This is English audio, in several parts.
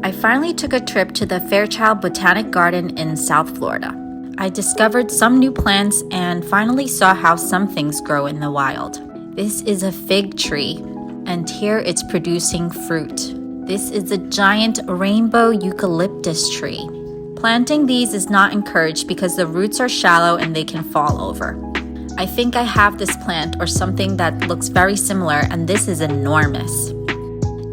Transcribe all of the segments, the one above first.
I finally took a trip to the Fairchild Botanic Garden in South Florida. I discovered some new plants and finally saw how some things grow in the wild. This is a fig tree, and here it's producing fruit. This is a giant rainbow eucalyptus tree. Planting these is not encouraged because the roots are shallow and they can fall over. I think I have this plant or something that looks very similar, and this is enormous.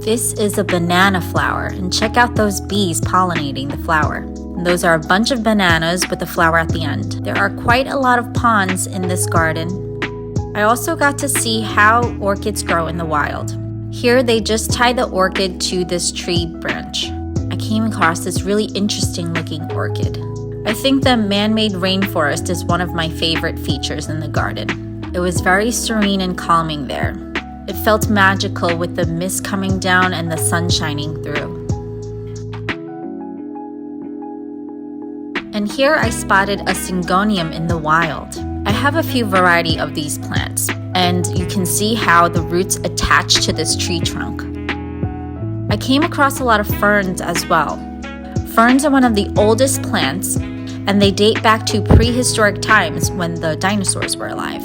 This is a banana flower, and check out those bees pollinating the flower. And those are a bunch of bananas with a flower at the end. There are quite a lot of ponds in this garden. I also got to see how orchids grow in the wild. Here they just tie the orchid to this tree branch. I came across this really interesting looking orchid. I think the man-made rainforest is one of my favorite features in the garden. It was very serene and calming there. It felt magical with the mist coming down and the sun shining through. And here I spotted a syngonium in the wild. I have a few variety of these plants, and you can see how the roots attach to this tree trunk. I came across a lot of ferns as well. Ferns are one of the oldest plants, and they date back to prehistoric times when the dinosaurs were alive.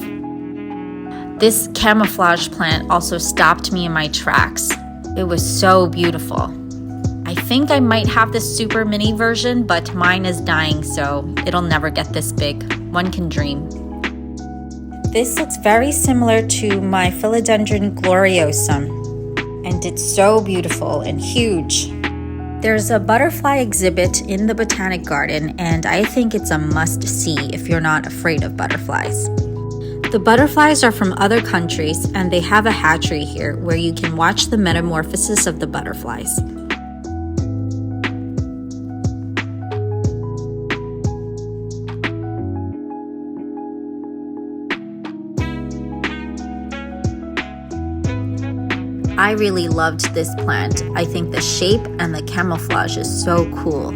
This camouflage plant also stopped me in my tracks. It was so beautiful. I think I might have this super mini version, but mine is dying, so it'll never get this big. One can dream. This looks very similar to my Philodendron gloriosum, and it's so beautiful and huge. There's a butterfly exhibit in the Botanic Garden, and I think it's a must-see if you're not afraid of butterflies. The butterflies are from other countries, and they have a hatchery here where you can watch the metamorphosis of the butterflies. I really loved this plant. I think the shape and the camouflage is so cool.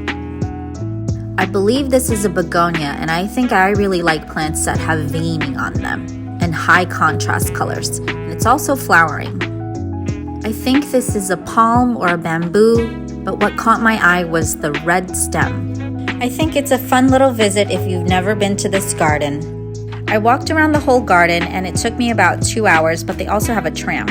I believe this is a begonia, and I think I really like plants that have veining on them and high contrast colors, and it's also flowering. I think this is a palm or a bamboo, but what caught my eye was the red stem. I think it's a fun little visit if you've never been to this garden. I walked around the whole garden and it took me about 2 hours, but they also have a tram.